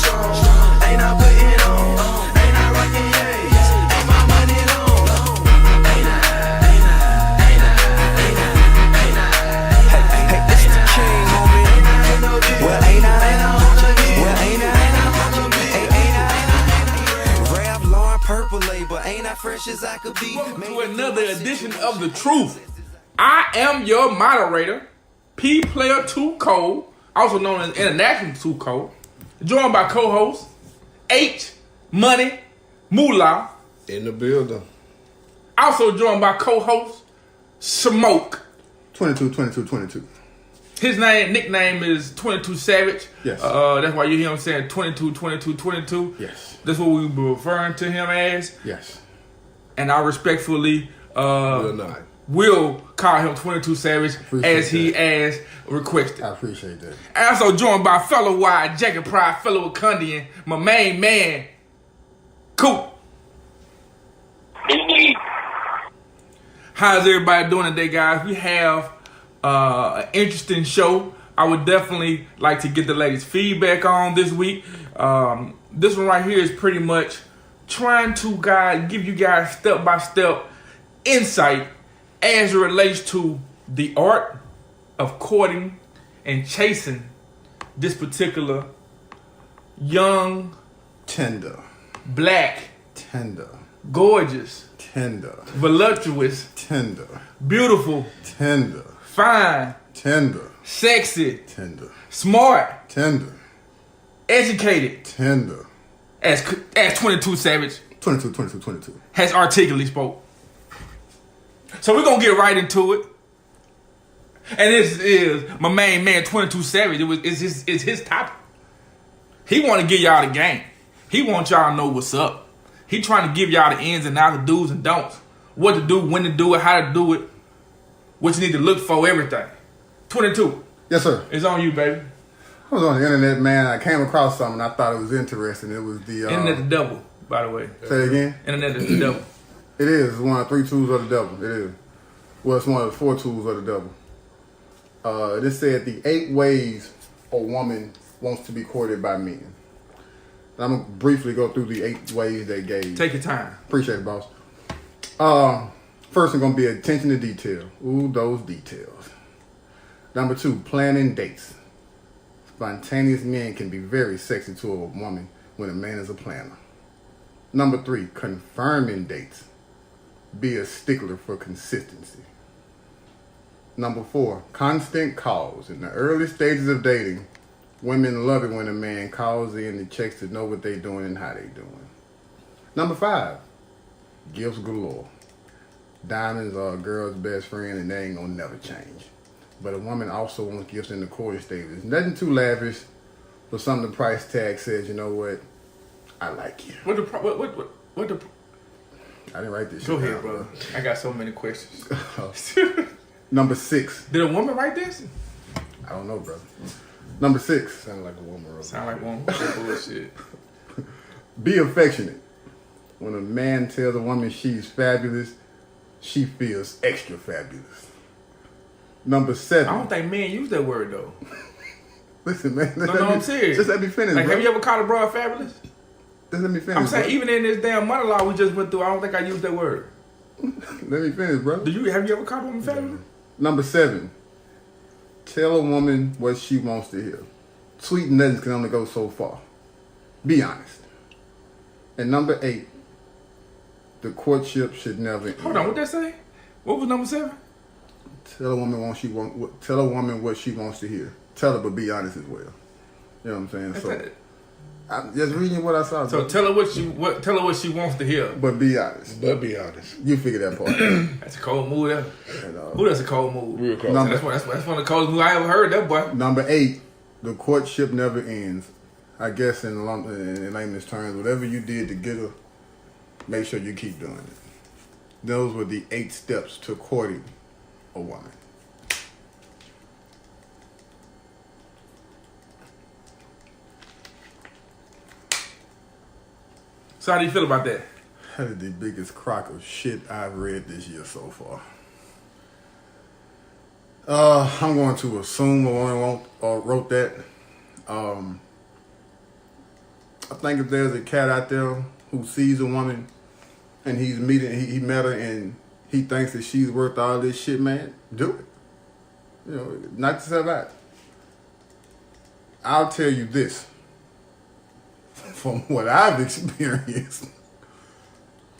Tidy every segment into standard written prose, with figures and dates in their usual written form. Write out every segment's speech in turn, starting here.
strong. Ain't I putting on? Ain't I rocking yays? Ain't my money long? Ain't I? Hey, it's the king, homie. Well, ain't I? Well, ain't I? Rap Lauren Purple label, ain't I fresh as I could be? Welcome to another edition of The Truth. I am your moderator, P Player 2 Cole, also known as International 2 Cole, joined by co-host H Money Moolah, in the building. also joined by co-host Smoke. 22. His nickname is 22 Savage. Yes. That's why you hear him saying 22. Yes. That's what we be referring to him as. Yes. And I respectfully Not. will call him 22 Savage as he has requested. I appreciate that. Also joined by fellow wide Jacket Pride, fellow Wakandian, my main man, Coop. How's everybody doing today, guys? We have an interesting show. I would definitely like to get the ladies' feedback on this week. This one right here is pretty much trying to give you guys step-by-step insight as it relates to the art of courting and chasing this particular young, Tender. black, Tender. gorgeous, Tender. voluptuous, Tender. beautiful, Tender. fine, Tender. sexy, Tender. smart, Tender. educated, Tender. as 22 Savage 22. has articulately spoke. So we're gonna get right into it. And this is my main man, 22 Savage. It's his topic. He want to give y'all the game. He want y'all to know what's up. He trying to give y'all the ins and outs, the do's and don'ts. What to do, when to do it, how to do it, what you need to look for, everything. 22. Yes, sir. It's on you, baby. I was on the internet, man. I came across something. I thought it was interesting. It was the... Internet the devil, by the way. Say it again? Internet is the devil. It is. It's one of the 3 tools of the devil. It is. Well, it's one of the 4 tools of the devil. This said the 8 ways a woman wants to be courted by men. And I'm going to briefly go through the 8 ways they gave. Take your time. Appreciate it, boss. First, it's going to be attention to detail. Ooh, those details. Number 2, planning dates. Spontaneous men can be very sexy to a woman when a man is a planner. Number 3, confirming dates. Be a stickler for consistency. Number 4, constant calls. In the early stages of dating, women love it when a man calls in and checks to know what they're doing and how they're doing. Number 5, gifts galore. Diamonds are a girl's best friend and they ain't gonna never change. But a woman also wants gifts in the courting stages. Nothing too lavish, but something the price tag says, you know what, I like you. What the I didn't write this Go shit ahead, down, brother. I got so many questions. Number 6. Did a woman write this? I don't know, brother. Number 6. Sound like a woman. Sound like one bullshit. Be affectionate. When a man tells a woman she's fabulous, she feels extra fabulous. Number 7. I don't think men use that word though. Listen, man. No, I'm serious. Just let me finish, Like, bro. have you ever called a broad fabulous? Just let me finish, I'm saying, bro. even in this damn monologue we just went through, I don't think I used that word. Let me finish, bro. Have you ever called a woman fabulous? Number 7. Tell a woman what she wants to hear. Sweet nothings can only go so far. Be honest. And number 8. The courtship should never end. Hold on, what that say? What was number 7? Tell a woman what she wants to hear. Tell her, but be honest as well. You know what I'm saying? I'm just reading what I saw. So tell her what she wants to hear. But be honest. You figure that part out. That's a cold mood. And, Who that's a cold mood? Real cold. Number, That's one of the coldest moves I ever heard. That boy. Number 8. The courtship never ends. I guess in layman's terms, whatever you did to get her, make sure you keep doing it. Those were the 8 steps to courting a woman. So how do you feel about that? That is the biggest crock of shit I've read this year so far. I'm going to assume the one wrote that. I think if there's a cat out there who sees a woman and he met her and he thinks that she's worth all this shit, man, do it. You know, knock yourself out. I'll tell you this. From what I've experienced,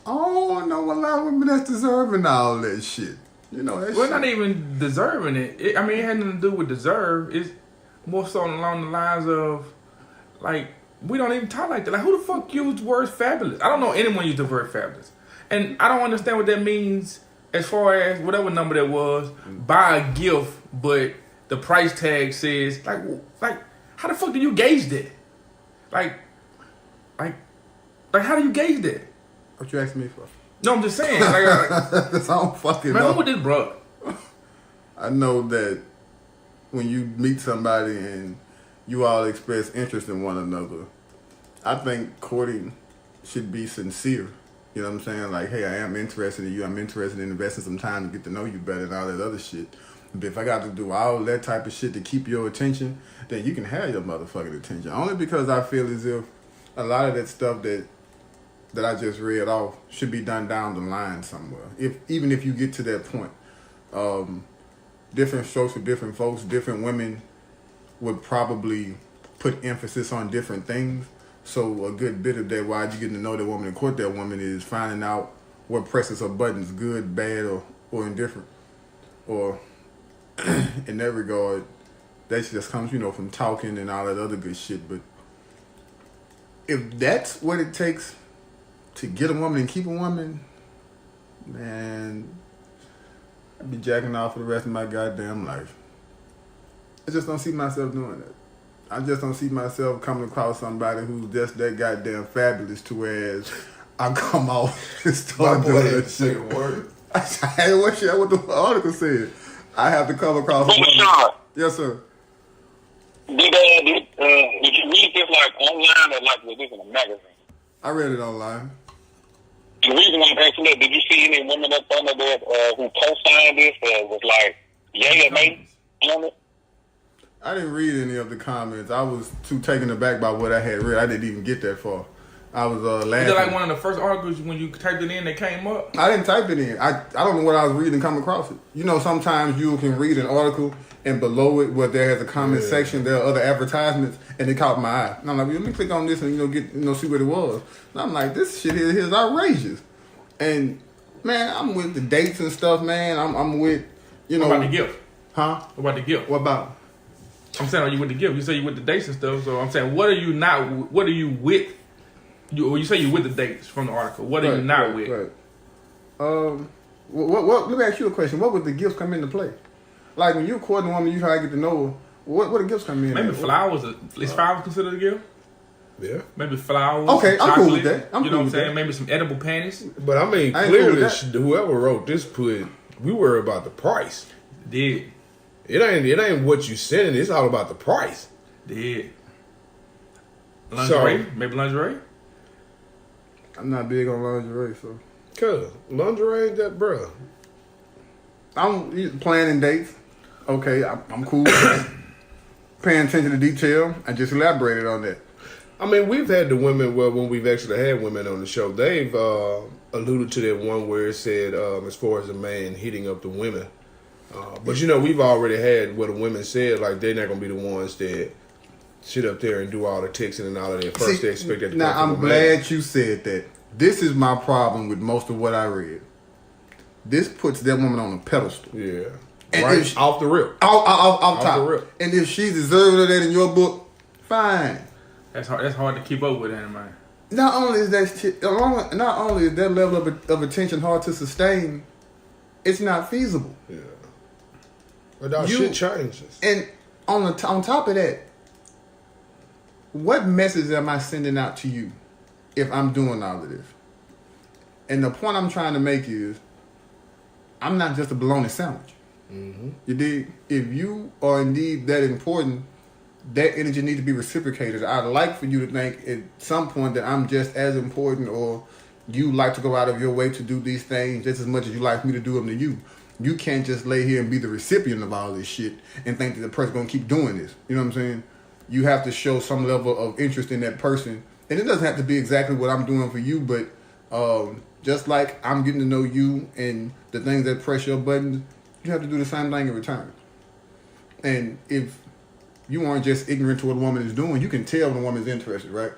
I don't know a lot of women that's deserving all that shit. You know, that Well, shit. not even deserving it. I mean, it had nothing to do with deserve. It's more so along the lines of, like, we don't even talk like that. Like, who the fuck used the word fabulous? I don't know anyone used the word fabulous. And I don't understand what that means as far as whatever number that was, buy a gift, but the price tag says, like, how the fuck do you gauge that? Like, how do you gauge that? What you asking me for? No, I'm just saying. Like, That's all fucking man, know. who with this bro? I know that when you meet somebody and you all express interest in one another, I think courting should be sincere. You know what I'm saying? Like, hey, I am interested in you. I'm interested in investing some time to get to know you better and all that other shit. But if I got to do all that type of shit to keep your attention, then you can have your motherfucking attention. Only because I feel as if a lot of that stuff that I just read off should be done down the line somewhere. Even if you get to that point. Different strokes for different folks. Different women would probably put emphasis on different things. So a good bit of that, while you getting to know that woman and court that woman, is finding out what presses her buttons, good, bad, or indifferent. Or in that regard, that just comes, from talking and all that other good shit. But if that's what it takes to get a woman and keep a woman, man, I'd be jacking off for the rest of my goddamn life. I just don't see myself doing that. I just don't see myself coming across somebody who's just that goddamn fabulous to whereas I come off and start doing that shit. Word. Hey, what the article said? I have to come across. Sean, Yes, sir. did you read this like online or like was this in a magazine? I read it online. The reason I'm asking that, did you see any women up under there who co-signed this or was like, yay or nay on it? I didn't read any of the comments. I was too taken aback by what I had read. I didn't even get that far. I was laughing. Is it like one of the first articles when you typed it in that came up? I didn't type it in. I don't know what I was reading and come across it. Sometimes you can read an article and below it where there has a comment section, there are other advertisements, and it caught my eye. And I'm like, let me click on this and see what it was. And I'm like, this shit here is outrageous. And man, I'm with the dates and stuff, man. I'm with What about the gift? Huh? What about the gift? What about? I'm saying, are you with the gift? You say you with the dates and stuff, so I'm saying, what are you not? What are you with? You say you with the dates from the article. What are you not with? Right. What? Let me ask you a question. What would the gifts come into play? Like when you're courting a woman, you try to get to know her. What the gifts come in? Maybe flowers. Is flowers considered a gift? Yeah. Maybe flowers. Okay, I'm cool with chocolate, that. You know what I'm saying? Maybe some edible panties. But I mean, I ain't cool clearly, with that. whoever wrote this we worry about the price. Did. It ain't what you sending. It's all about the price. Did. Lingerie? So- Maybe lingerie? I'm not big on lingerie, so Cause lingerie ain't that, bruh. I'm planning dates. Okay, I'm cool with that. Paying attention to detail. I just elaborated on that. I mean, we've had the women, when we've actually had women on the show, they've alluded to that one where it said, as far as a man hitting up the women. But, we've already had what the women said, like, they're not going to be the ones that sit up there and do all the texting and all of that. First, they expect that to now, come I'm from a man. glad you said that. This is my problem with most of what I read. This puts that woman on a pedestal. Yeah. And Right if- off the rip. Off top. the rip. And if she's deserving of that in your book, fine. That's hard to keep up with, anyway. Not only is that level of attention hard to sustain, it's not feasible. Yeah. But that shit changes. And on top of that, what message am I sending out to you if I'm doing all of this? And the point I'm trying to make is, I'm not just a bologna sandwich. Mm-hmm. You dig? If you are indeed that important, that energy needs to be reciprocated. I'd like for you to think at some point that I'm just as important, or you like to go out of your way to do these things just as much as you like me to do them to you. You can't just lay here and be the recipient of all this shit and think that the person's going to keep doing this. You know what I'm saying? You have to show some level of interest in that person and it doesn't have to be exactly what I'm doing for you, but just like I'm getting to know you and the things that press your buttons, you have to do the same thing in return. And if you aren't just ignorant to what a woman is doing, you can tell when a woman's interested, right?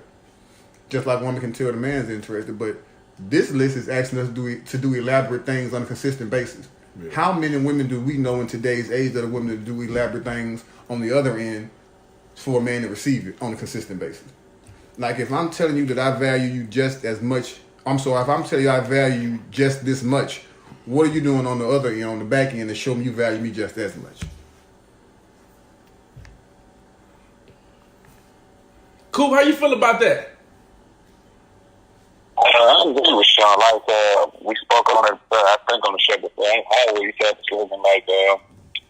Just like a woman can tell the man's interested. But this list is asking us to do elaborate things on a consistent basis. Yeah. How many women do we know in today's age that are women to do elaborate things on the other end for a man to receive it on a consistent basis? Like if I'm telling you that I value you just as much, if I'm telling you I value you just this much, what are you doing on the other end, on the back end, to show me you value me just as much? Cool, how you feel about that? I'm agree with Sean. Like we spoke on it, I think on the show before. I always said this slogan like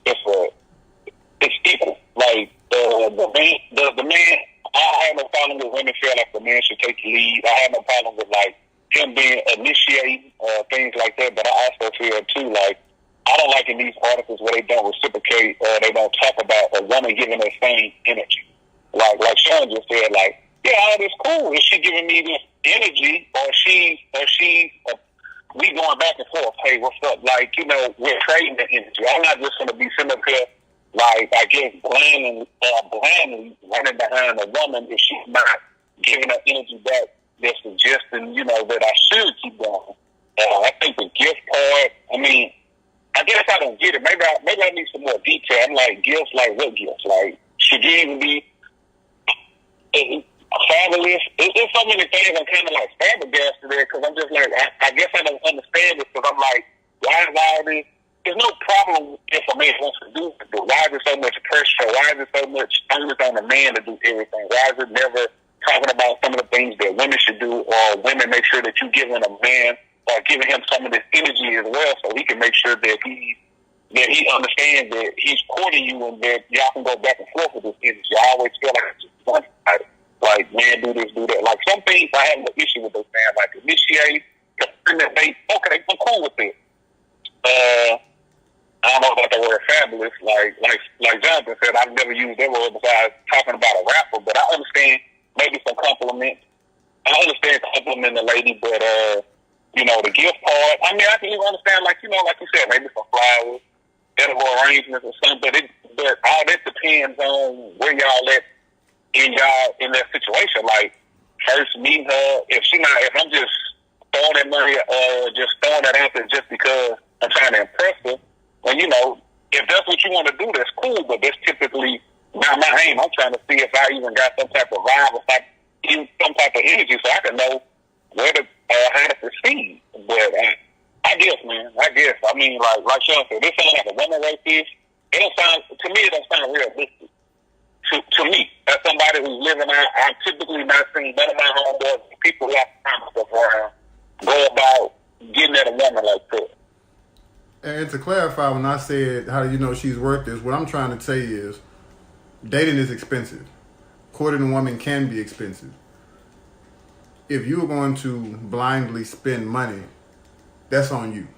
it's equal. Like the man. I have no problem with women feel like the man should take the lead. I have no problem with like him being initiating things like that. But I also feel too like I don't like in these articles where they don't reciprocate or they don't talk about a woman giving her same energy. Like Sean just said, like, yeah, all this cool. Is she giving me this energy, or we going back and forth? Hey, what's up? Like, you know, we're trading the energy. I'm not just gonna be sitting up here, like, I guess blindly running behind a woman if she's not giving her energy back. They're suggesting, you know, that I should keep going. I think the gift part. I mean, I guess I don't get it. Maybe I need some more detail. I'm like, gifts, like what gifts? Like, should you even be fabulous? It's so many things I'm kind of like flabbergasted there because I'm just like, I guess I don't understand this because I'm like, why is all this? There's no problem if a man wants to do it, but why is there so much pressure? Why is there so much onus on a man to do everything? Why is it never talking about some of the things that women should do, or women make sure that you're giving a man or giving him some of this energy as well, so he can make sure that he understands that he's courting you and that y'all can go back and forth with this energy. I always feel like it's just one-sided. Like, man, do this, do that. Like, some things I have no issue with those man. Like, initiate, okay, I'm cool with it. I don't know about the word fabulous. Like Jonathan said, I've never used that word besides talking about a rapper, but I understand maybe some compliments. I understand complimenting the lady, but, you know, the gift part, I mean, I can even understand, like, you know, like you said, maybe some flowers, edible arrangements or something, but all that depends on where y'all at in that situation. Like, first meeting her, if I'm just throwing that money, just throwing that out there just because I'm trying to impress her, and you know, if that's what you want to do, that's cool, but that's typically not my aim. I'm trying to see if I even got some type of vibe or some type of energy so I can know where to, how to proceed. But I guess, man, I mean, like Sean said, this sounds like a woman race is. To me, it don't sound realistic. To me, as somebody who's living out, I'm typically not seeing none of my homeboys, people who have time stuff around, go about getting at a woman like that. And to clarify, when I said, how do you know she's worth this, what I'm trying to say is, dating is expensive. Courting a woman can be expensive. If you're going to blindly spend money, that's on you.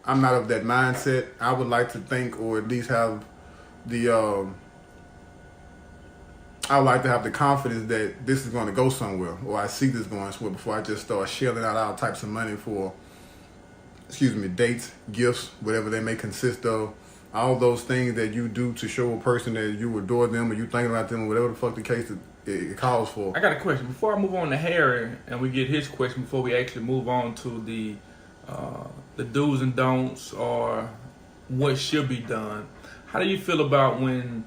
I'm not of that mindset. I would like to think, or at least have I would like to have the confidence that this is going to go somewhere, or I see this going somewhere before I just start shelling out all types of money for, dates, gifts, whatever they may consist of. All those things that you do to show a person that you adore them or you think about them or whatever the fuck the case it calls for. I got a question. Before I move on to Harry and we get his question, before we actually move on to the do's and don'ts or what should be done, how do you feel about when,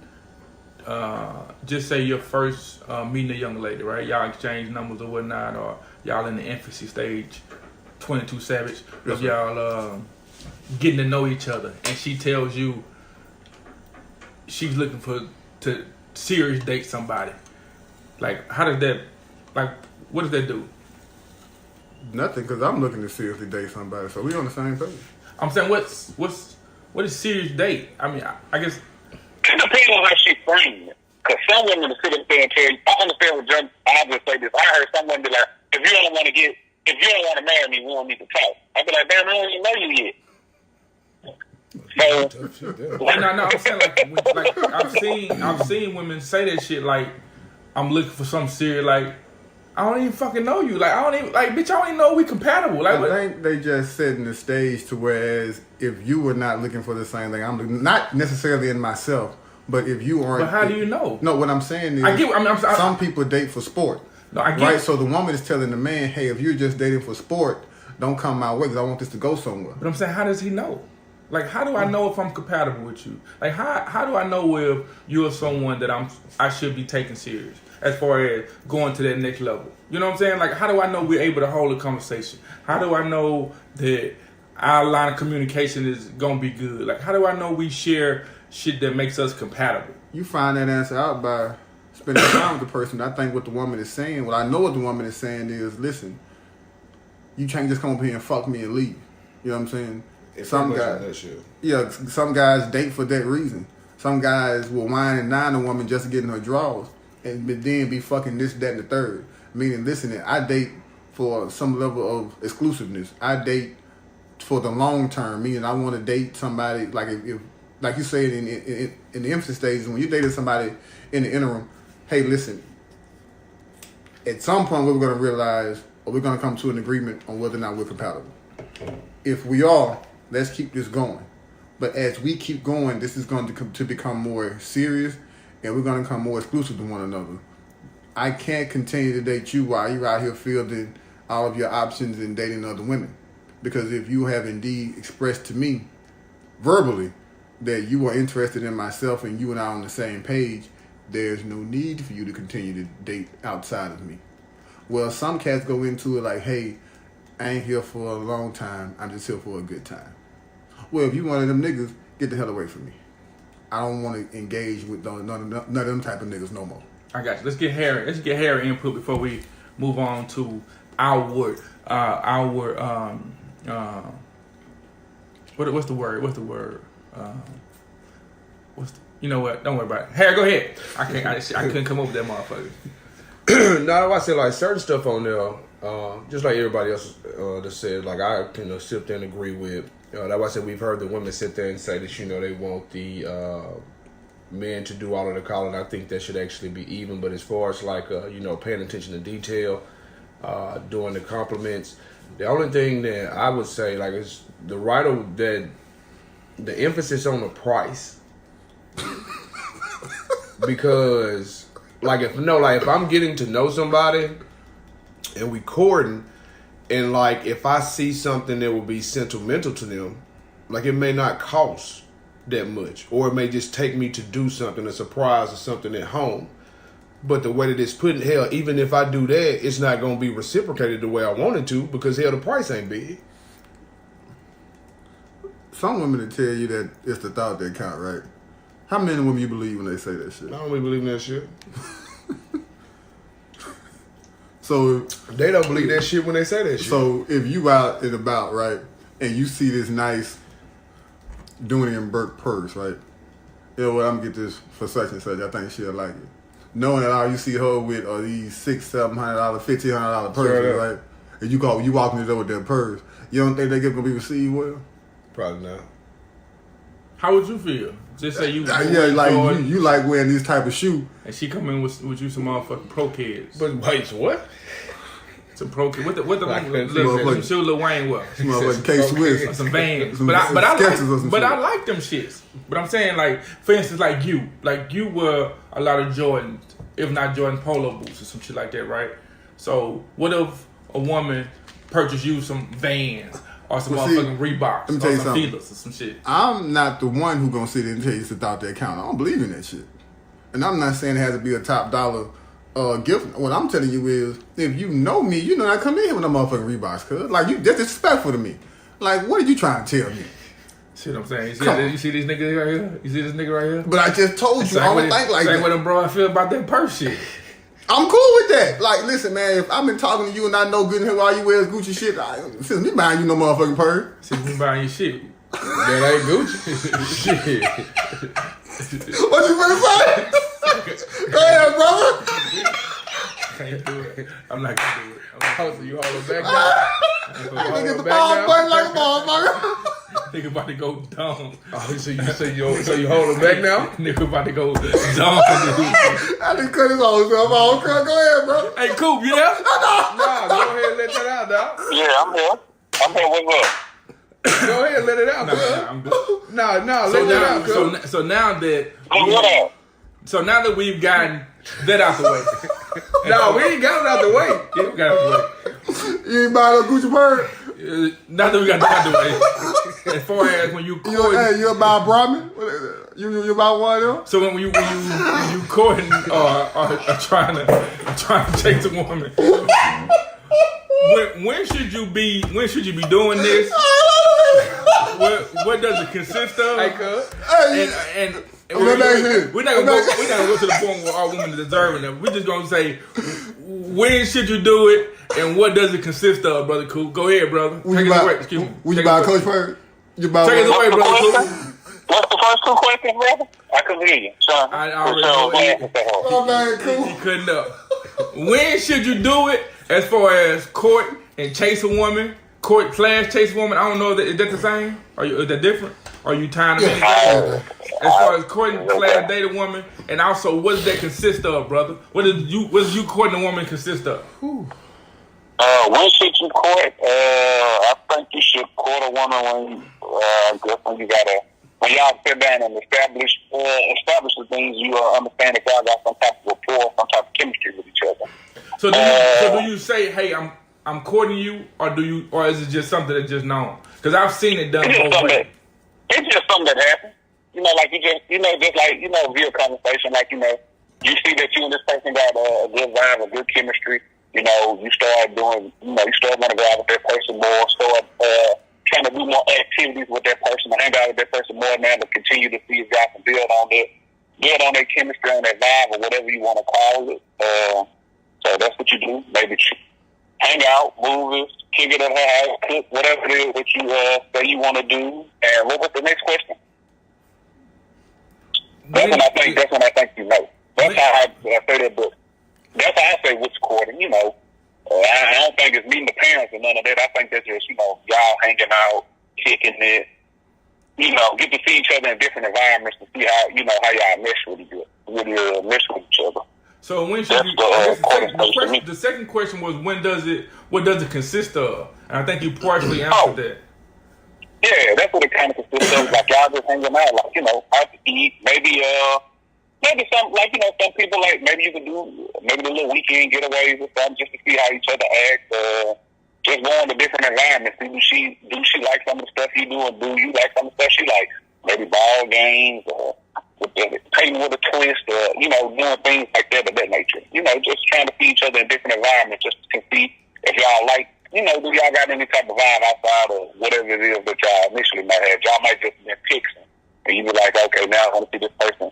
just say you're first meeting a young lady, right? Y'all exchange numbers or whatnot, or y'all in the infancy stage, 22 Savage, of y'all getting to know each other, and she tells you she's looking to serious date somebody. Like, how does that, like, what does that do? Nothing, because I'm looking to seriously date somebody, so we on the same page. I'm saying, what is serious date? I mean, I guess it depends on how she framed it. Because some women will sit up there and tell you, I understand what John, I'll just say this. I heard someone be like, if you don't want to marry me, we don't need to talk. I'd be like, damn, I don't even know you yet. So, no, I'm saying like I've seen women say that shit like, I'm looking for something serious, like I don't even fucking know you. Like, I don't even, like, bitch, I don't even know we compatible. Like, I think they just setting the stage to whereas if you were not looking for the same thing, I'm looking, not necessarily in myself, but if you aren't. But how do you know? No, what I'm saying is, I get. I mean, some people date for sport. No, I get. Right, so the woman is telling the man, hey, if you're just dating for sport, don't come my way because I want this to go somewhere. But I'm saying, how does he know? Like, how do I know if I'm compatible with you? Like, how do I know if you're someone that I should be taking serious as far as going to that next level? You know what I'm saying? Like, how do I know we're able to hold a conversation? How do I know that our line of communication is gonna be good? Like, how do I know we share shit that makes us compatible? You find that answer out by spending time with the person. I think what the woman is saying, what I know what the woman is saying is, listen, you can't just come up here and fuck me and leave. You know what I'm saying? Some guys date for that reason. Some guys will wine and dine a woman just to get in her drawers, and then be fucking this, that, and the third. Meaning, listen, I date for some level of exclusiveness. I date for the long term. Meaning, I want to date somebody like if like you said in the infant stages, when you dated somebody in the interim, hey, listen. At some point, we're going to realize, or we're going to come to an agreement on whether or not we're compatible. If we are, let's keep this going. But as we keep going, this is going to become more serious, and we're going to become more exclusive to one another. I can't continue to date you while you're out here fielding all of your options and dating other women. Because if you have indeed expressed to me verbally that you are interested in myself and you and I are on the same page, there's no need for you to continue to date outside of me. Well, some cats go into it like, hey, I ain't here for a long time. I'm just here for a good time. Well, if you one of them niggas, get the hell away from me. I don't want to engage with none of them type of niggas no more. I got you. Let's get Harry input before we move on to our what's the word? You know what? Don't worry about it. Harry, go ahead. I couldn't come up with that motherfucker. No, I said like certain stuff on there, just like everybody else that said, like I can sit there and agree with. That's why I said we've heard the women sit there and say that they want the men to do all of the calling. I think that should actually be even. But as far as like paying attention to detail, doing the compliments, the only thing that I would say like is the writer that the emphasis on the price. Because if I'm getting to know somebody and we courting, and like if I see something that will be sentimental to them, like it may not cost that much, or it may just take me to do something, a surprise or something at home. But the way that it's put in, hell, even if I do that, it's not going to be reciprocated the way I wanted to because hell, the price ain't big. Some women will tell you that it's the thought that count, right? How many women you believe when they say that shit? I don't really believe in that shit. So they don't believe that shit when they say that shit. So if you out and about, right, and you see this nice Dooney and Burke purse, right? You know what? I'm gonna get this for such and such. I think she'll like it. Knowing that all you see her with are these $600, $700, $1,500 purses, right? And you walking it over with that purse, you don't think they're gonna be received well? Probably not. How would you feel? Just say you you like wearing this type of shoe, and she come in with you some motherfucking Pro Kids. But wait, what? Some Pro Kids. What the shoe Lil Wayne wear? Some motherfucking K-Swiss, some Vans. But I like them shits. But I'm saying like, for instance, like you wear a lot of Jordan, if not Jordan polo boots or some shit like that, right? So what if a woman purchased you some Vans? Or some motherfucking Reeboks, or some Feelers, or some shit. I'm not the one who gonna sit there and tell you it's without that count. I don't believe in that shit. And I'm not saying it has to be a top dollar gift. What I'm telling you is, if you know me, you know I come in here with no motherfucking Reeboks, cuz. Like, that's disrespectful to me. Like, what are you trying to tell me? See what I'm saying? You see this nigga right here? You see this nigga right here? But I just told you, I don't think like that. Say what them bro I feel about that purse shit. I'm cool with that. Like, listen, man, if I've been talking to you and I know good and hell all you wear is Gucci shit, since me buying you no motherfucking purse. Since me buying you shit. That ain't Gucci. Shit. What you finna say? Go ahead, brother. Can't do it. I'm not gonna do it. I'm So you hold it back now? I can get the ball button like a motherfucker. Nigga about to go dumb. Oh, so you hold him back now? Nigga about to go dumb. I just cut his own stuff off. Go ahead, bro. Hey, Coop, you there? Nah, go ahead and let that out, dog. Yeah, I'm here. What's up? Go ahead and let it out, Nah, I'm good. No, let it out, cuz. So now that What up? so now that we've gotten that out the way, No, we ain't got it out the way. yeah, we got it out the way. You ain't buy no Gucci bird? Now that we got that out the way, as far as when you courting, You about Brahmin? You about one of them? so when you courting or trying to chase a woman, when should you be doing this? What does it consist of? Hey, cuz. And We're not gonna go to the point where all women are deserving it. We're just gonna say, when should you do it, and what does it consist of, brother Cool? Go ahead, brother. Take us away. Excuse me. Would you Take us buy away. Coach Bird? You buy Take us one? away, brother Cool. What's the first two questions, brother? I couldn't hear you, son. I already know it. Oh, man, cool. He couldn't up. When should you do it, as far as court and chase a woman? Court / chase a woman. I don't know. Is that the same? Is that different? Are you tying them in? As far as courting / date a woman, and also what does that consist of, brother? What does you courting a woman consist of? When should you court? I think you should court a woman when y'all sit down and establish the things, you understand if y'all got some type of rapport, some type of chemistry with each other. So do you say, hey, I'm courting you, or is it just something that's just known? Because I've seen it done both ways. It's just something that happens. Like via conversation, you see that you and this person got a good vibe, a good chemistry. You start doing, you start want to go out with that person more, start trying to do more activities with that person, hang out with that person more now to continue to see if y'all can build on that chemistry, on that vibe, or whatever you want to call it. So that's what you do. Maybe hang out, movies, kick it at her house, cook, whatever it is that you say you want to do. And what was the next question? That's when I think you know. That's how I say that book. That's how I say what's courting, I don't think it's meeting the parents or none of that. I think that's just, y'all hanging out, kicking it, get to see each other in different environments to see how, how y'all mesh with each other. So when should the second question was, what does it consist of? And I think you partially answered that. Yeah, that's what it kind of consists of. Like y'all just hanging out, out to eat, maybe some, some people, maybe you could do the little weekend getaways or something just to see how each other act, just going to different environments. Do she like some of the stuff you do, and do you like some of the stuff she likes? Maybe ball games, or painting with a twist, or, doing things like that of that nature. Just trying to see each other in different environments just to see if y'all like, do y'all got any type of vibe outside of whatever it is that y'all initially might have. Y'all might just be fixing, and you be like, okay, now I want to see this person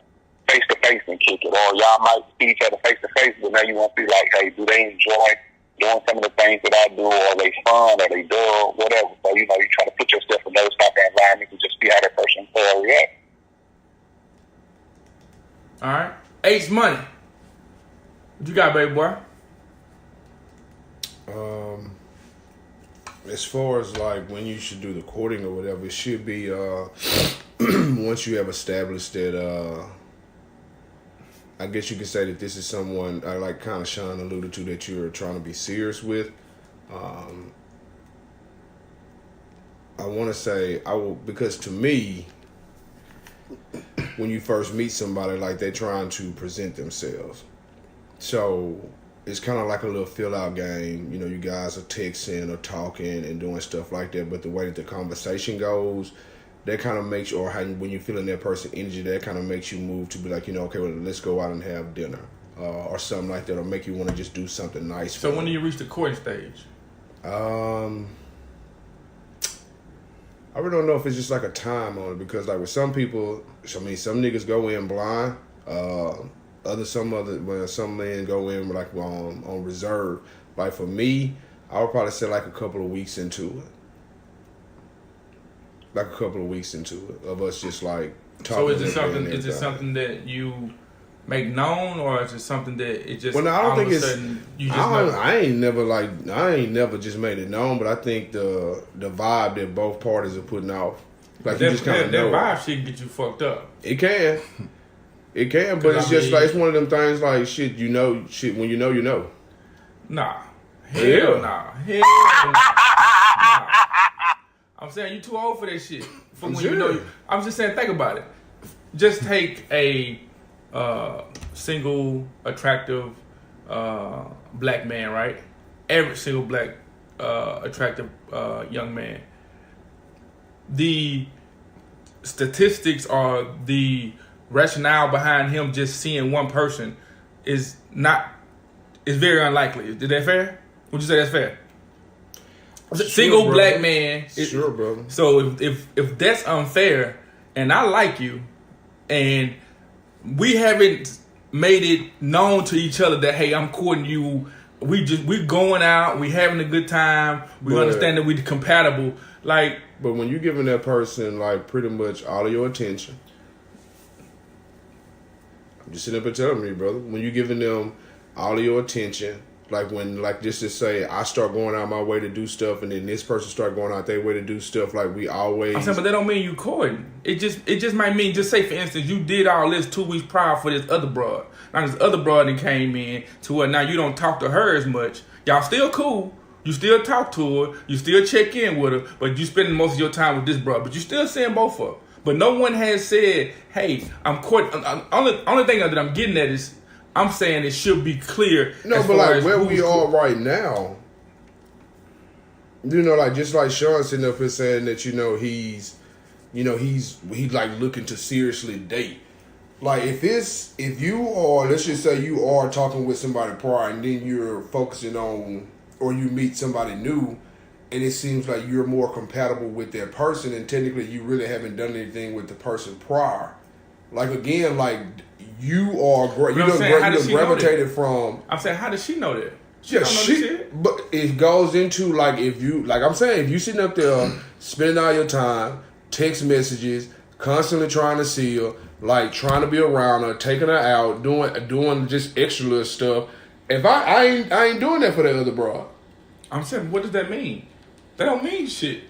face to face and kick it, or y'all might see each other face to face, but now you want to be like, hey, do they enjoy doing some of the things that I do, or are they fun, are they dull, whatever. So you try to put yourself in those type of environments and just see how that person reacts. All right, Ace Money. What you got, baby boy? As far as when you should do the courting or whatever, it should be once you have established that. I guess you could say that this is someone, kind of Sean alluded to, that you're trying to be serious with. I want to say because to me, when you first meet somebody, they're trying to present themselves. So it's kind of like a little fill-out game. You guys are texting or talking and doing stuff like that, but the way that the conversation goes, that kind of makes you, or when you're feeling that person's energy, that kind of makes you move to be like, okay, well, let's go out and have dinner or something like that, or make you want to just do something nice. So when do you reach the courting stage? I really don't know if it's just a time on it, because with some people, some niggas go in blind. Some men go in on reserve. For me, I would probably say a couple of weeks into it. Of us just talking. So is it something that you make known, or is it something that it just? Well, no, I don't think it's. You just I ain't never just made it known, but I think the vibe that both parties are putting off. Like you just kind of know. That vibe shit get you fucked up. It can. It can, but it's just like, it's one of them things like, shit, you know, shit, when you know, you know. Nah. Yeah. Hell nah. Nah. I'm saying you too old for that shit. From when you know I'm just saying, think about it. Just take a single, attractive black man, right? Every single black attractive young man. The statistics or the rationale behind him just seeing one person is very unlikely. Is that fair? Would you say that's fair? Single black man. Sure, brother. So if that's unfair, and I like you, and we haven't made it known to each other that, hey, I'm courting you. We're going out. We having a good time. We understand that we're compatible. Like, but when you're giving that person like pretty much all of your attention, I'm just sitting up and telling me, brother, when you're giving them all of your attention, like when, like just to say, I start going out my way to do stuff, and then this person start going out their way to do stuff, like we always. I'm saying, but that don't mean you courting. It just might mean, just say for instance, you did all this 2 weeks prior for this other broad. Now this other broad that came in to her. Now you don't talk to her as much. Y'all still cool. You still talk to her. You still check in with her. But you spending most of your time with this broad. But you still seeing both of them. But no one has said, hey, I'm courting. Only thing that I'm getting at is, I'm saying it should be clear. No, but like where we are right now, you know, like just like Sean sitting up here saying that, he's like looking to seriously date. Like if you are, let's just say you are talking with somebody prior, and then you're focusing on, or you meet somebody new, and it seems like you're more compatible with that person, and technically you really haven't done anything with the person prior. Like again, like you gravitated from. I'm saying, how does she know that? But it goes into like, if you, like I'm saying, if you sitting up there spending all your time, text messages, constantly trying to see her, like trying to be around her, taking her out, doing just extra little stuff. If I ain't doing that for that other broad. I'm saying, what does that mean? That don't mean shit.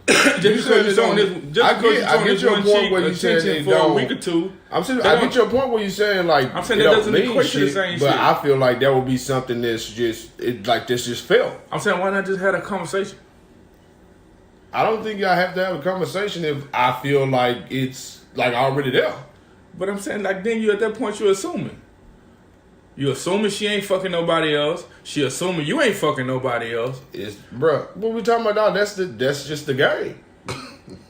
Just because you're on this, just because you're on this one cheek attention for a week or two. I'm saying, I get your point where you're saying like, I'm saying that doesn't equate to the same shit. But I feel like that would be something that's just just felt. I'm saying, why not just have a conversation? I don't think y'all have to have a conversation if I feel like it's like already there. But I'm saying, like, then you at that point you're assuming. You assuming she ain't fucking nobody else. She assuming you ain't fucking nobody else. Bruh, what we talking about, dog? That's just the game.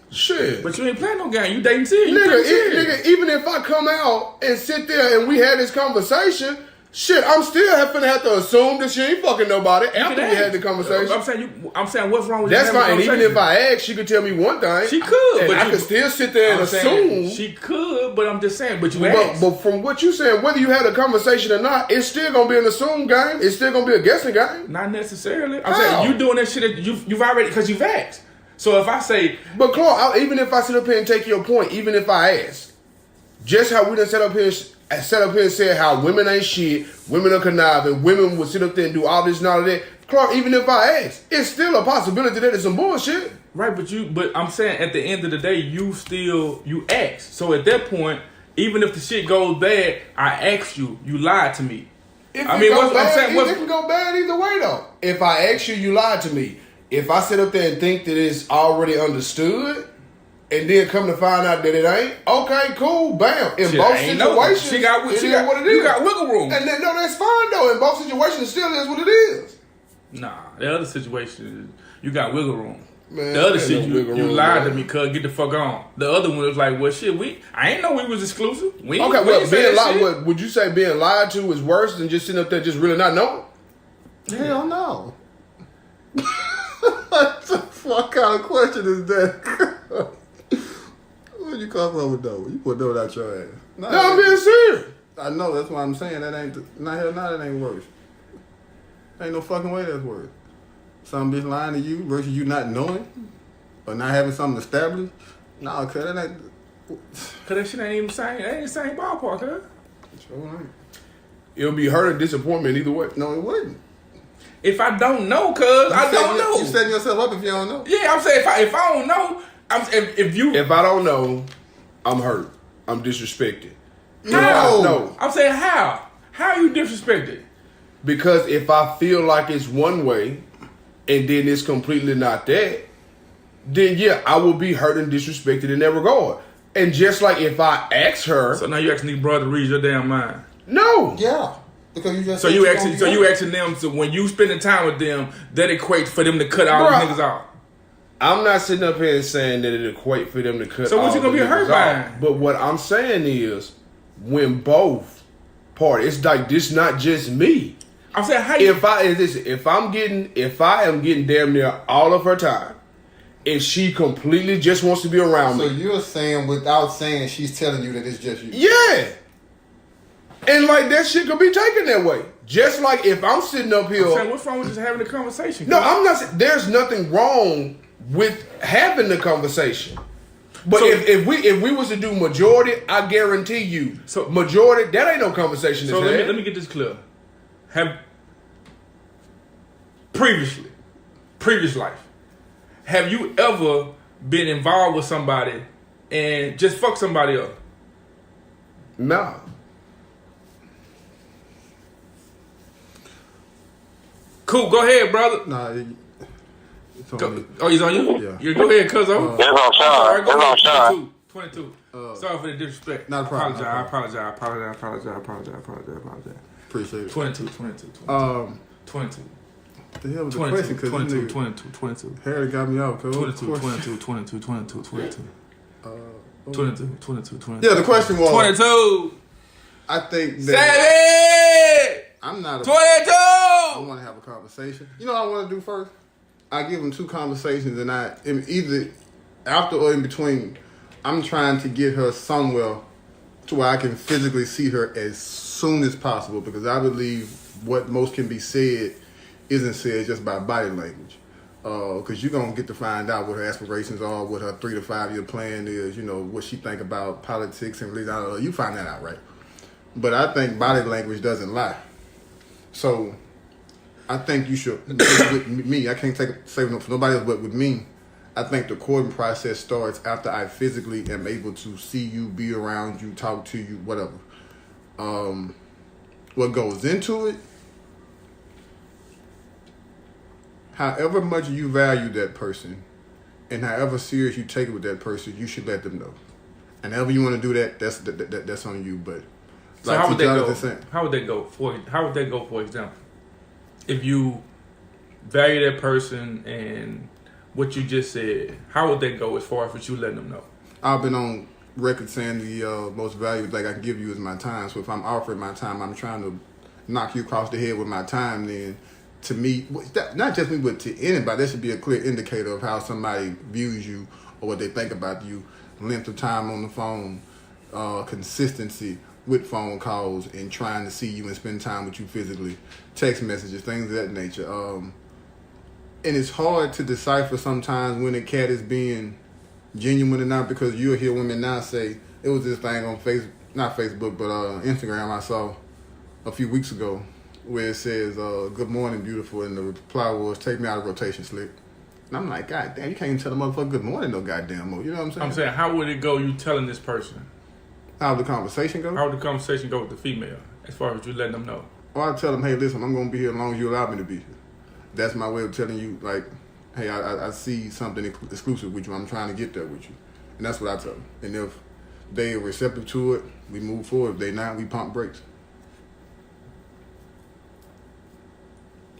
Shit. But you ain't playing no game. You dating serious. Nigga, even if I come out and sit there and we had this conversation, shit, I'm still finna have to assume that she ain't fucking nobody after we had the conversation. I'm saying, what's wrong with that's fine. And even if I asked, she could tell me one thing. She could, but I could still sit there and assume. She could, but I'm just saying. But you asked. But from what you saying, whether you had a conversation or not, it's still gonna be an assumed game. It's still gonna be a guessing game. Not necessarily. I'm saying you doing that shit that you've already, because you've asked. So if I say, but Clark, even if I sit up here and take your point, even if I ask, just how we done set up here and said how women ain't shit, women are conniving, women will sit up there and do all this and all of that. Clark, even if I ask, it's still a possibility that it's some bullshit. Right, but I'm saying at the end of the day, you ask. So at that point, even if the shit goes bad, I asked you, you lied to me. It can go bad either way though. If I ask you, you lied to me. If I sit up there and think that it's already understood, and then come to find out that it ain't, okay, cool, bam. In both situations, she got what it is. You got wiggle room. And no, that's fine though. In both situations, it still is what it is. Nah, the other situation, you got wiggle room. Man, the other shit, you lied to me, cuz, get the fuck on. The other one was like, well, shit, I ain't know we was exclusive. Being lied, would you say being lied to is worse than just sitting up there just really not knowing? Hell no. What kind of question is that? What you come up with though? You put that out your ass. No, I'm being serious. I know, that's why I'm saying that ain't worse. Ain't no fucking way that's worse. Some bitch lying to you versus you not knowing or not having something established. No, cause that ain't. Cause that shit ain't even the same ballpark, huh? Sure ain't. It'll be hurt or disappointment either way. No, it wouldn't. If I don't know, cuz I don't know. You setting yourself up if you don't know. Yeah, I'm saying if I don't know, If I don't know, I'm hurt. I'm disrespected. No. I'm saying how? How are you disrespected? Because if I feel like it's one way and then it's completely not that, then yeah, I will be hurt and disrespected in that regard. And just like if I ask her, so now you asking these brothers to read your damn mind. No. Yeah. Because you just you asking them to when you spending time with them, that equates for them to cut all these niggas off. I'm not sitting up here and saying that it equates for them to cut. So what you gonna be hurt by? But what I'm saying is, when both parties, it's like this, not just me. I'm saying how if I am getting damn near all of her time, and she completely just wants to be around me. So you're saying without saying she's telling you that it's just you. Yeah. And like that shit could be taken that way. Just like if I'm sitting up here. I'm saying, what's wrong with just having a conversation? No, I'm not. There's nothing wrong with having the conversation. But so, if we was to do majority, I guarantee you, majority, that ain't no conversation. So let me get this clear. Previous life, have you ever been involved with somebody and just fuck somebody up? Nah. Cool, go ahead, brother. Nah, it's on you? Yeah. You go ahead, cuz. It's on Sean. It's on Sean. 22. Sorry for the disrespect. Not a problem. I apologize. Appreciate it. 22. 22. The hell was the question? 22. Harry got me out, cuz. 22. Yeah, the question was 22. I think that I'm not 22. I want to have a conversation. You know what I want to do first? I give them 2 conversations, and either after or in between, I'm trying to get her somewhere to where I can physically see her as soon as possible, because I believe what most can be said isn't said just by body language. Because you're going to get to find out what her aspirations are, what her 3 to 5 year plan is, you know, what she think about politics and religion. I don't know. You find that out, right? But I think body language doesn't lie. So I think you should, with me, I can't say for nobody else, but with me, I think the courting process starts after I physically am able to see you, be around you, talk to you, whatever. What goes into it, however much you value that person and however serious you take it with that person, you should let them know. And however you want to do that, that's on you. But so like how would that go? How would that go, for example? If you value that person and what you just said, how would that go as far as what you letting them know? I've been on record saying the most valuable thing I can give you is my time. So if I'm offering my time, I'm trying to knock you across the head with my time, then to me, not just me, but to anybody, that should be a clear indicator of how somebody views you or what they think about you. Length of time on the phone, consistency with phone calls and trying to see you and spend time with you physically, text messages, things of that nature. And it's hard to decipher sometimes when a cat is being genuine or not, because you'll hear women now say, it was this thing on Facebook, but Instagram I saw a few weeks ago where it says, good morning, beautiful, and the reply was, take me out of rotation, slick. And I'm like, God damn, you can't even tell the motherfucker good morning no goddamn more. You know what I'm saying? I'm saying, how would it go you telling this person? How would the conversation go? How would the conversation go with the female, as far as you letting them know? Or I tell them, hey, listen, I'm going to be here as long as you allow me to be here. That's my way of telling you, like, hey, I see something exclusive with you. I'm trying to get there with you. And that's what I tell them. And if they are receptive to it, we move forward. If they not, we pump brakes.